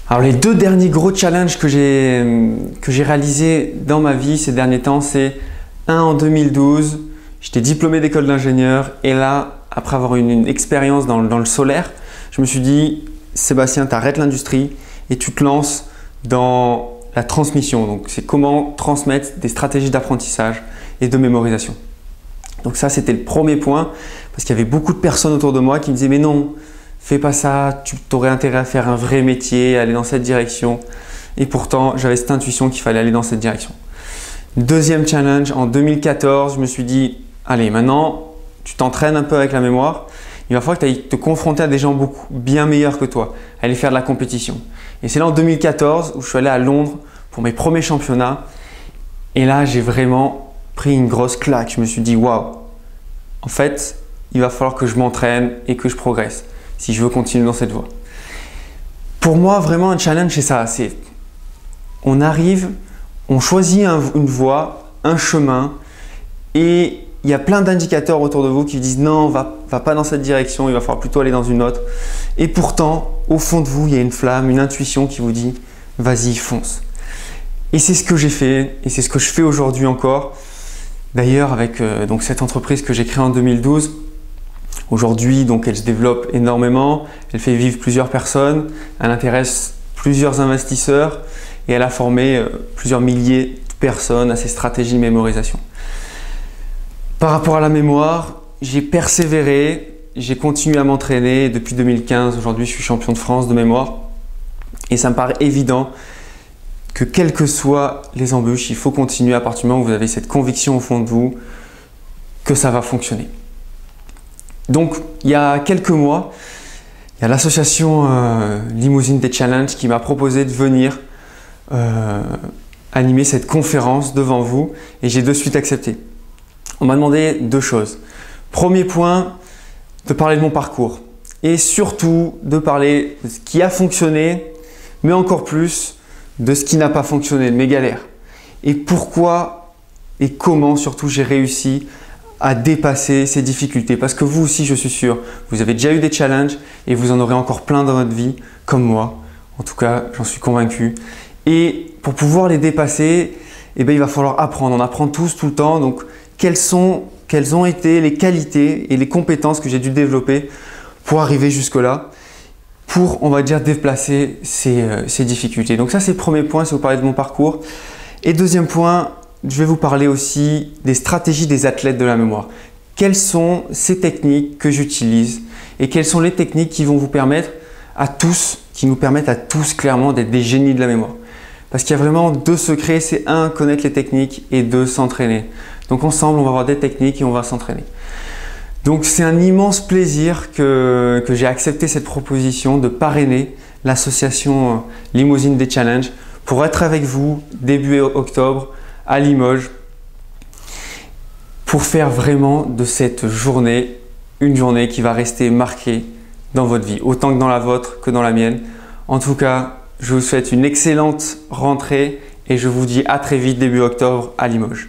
Alors les deux derniers gros challenges que j'ai réalisés dans ma vie ces derniers temps, c'est un en 2012, j'étais diplômé d'école d'ingénieur et là, après avoir une expérience dans le solaire, je me suis dit Sébastien, tu arrêtes l'industrie et tu te lances dans la transmission. Donc c'est comment transmettre des stratégies d'apprentissage et de mémorisation. Donc ça, c'était le premier point parce qu'il y avait beaucoup de personnes autour de moi qui me disaient mais non, fais pas ça, tu aurais intérêt à faire un vrai métier, aller dans cette direction. Et pourtant, j'avais cette intuition qu'il fallait aller dans cette direction. Deuxième challenge, en 2014, je me suis dit, allez, maintenant, tu t'entraînes un peu avec la mémoire. Il va falloir que tu ailles te confronter à des gens bien meilleurs que toi, aller faire de la compétition. Et c'est là en 2014 où je suis allé à Londres pour mes premiers championnats. Et là, j'ai vraiment pris une grosse claque. Je me suis dit, waouh, en fait, il va falloir que je m'entraîne et que je progresse si je veux continuer dans cette voie. Pour moi, vraiment, un challenge, c'est ça. On arrive, on choisit une voie, un chemin et il y a plein d'indicateurs autour de vous qui disent non, va pas dans cette direction, il va falloir plutôt aller dans une autre. Et pourtant, au fond de vous, il y a une flamme, une intuition qui vous dit vas-y, fonce. Et c'est ce que j'ai fait et c'est ce que je fais aujourd'hui encore. D'ailleurs, avec donc cette entreprise que j'ai créée en 2012, aujourd'hui, donc, elle se développe énormément, elle fait vivre plusieurs personnes, elle intéresse plusieurs investisseurs et elle a formé plusieurs milliers de personnes à ces stratégies de mémorisation. Par rapport à la mémoire, j'ai persévéré, j'ai continué à m'entraîner. Depuis 2015, aujourd'hui, je suis champion de France de mémoire et ça me paraît évident que quelles que soient les embûches, il faut continuer à partir du moment où vous avez cette conviction au fond de vous que ça va fonctionner. Donc, il y a quelques mois, il y a l'association Limousine des Challenges qui m'a proposé de venir animer cette conférence devant vous et j'ai de suite accepté. On m'a demandé deux choses. Premier point, de parler de mon parcours et surtout de parler de ce qui a fonctionné, mais encore plus de ce qui n'a pas fonctionné, de mes galères et pourquoi et comment surtout j'ai réussi à dépasser ces difficultés. Parce que vous aussi, je suis sûr, vous avez déjà eu des challenges et vous en aurez encore plein dans votre vie, comme moi. En tout cas, j'en suis convaincu. Et pour pouvoir les dépasser, eh bien, il va falloir apprendre. On apprend tous tout le temps. Donc, quelles ont été les qualités et les compétences que j'ai dû développer pour arriver jusque-là, pour, on va dire, déplacer ces difficultés. Donc ça, c'est le premier point, c'est vous parler de mon parcours. Et deuxième point, je vais vous parler aussi des stratégies des athlètes de la mémoire. Quelles sont ces techniques que j'utilise et quelles sont les techniques qui vont vous permettre à tous, qui nous permettent à tous clairement d'être des génies de la mémoire. Parce qu'il y a vraiment deux secrets, c'est un, connaître les techniques et deux, s'entraîner. Donc ensemble, on va avoir des techniques et on va s'entraîner. Donc c'est un immense plaisir que j'ai accepté cette proposition de parrainer l'association Limousine des Challenges pour être avec vous début octobre à Limoges pour faire vraiment de cette journée une journée qui va rester marquée dans votre vie, autant que dans la vôtre que dans la mienne. En tout cas, je vous souhaite une excellente rentrée et je vous dis à très vite début octobre à Limoges.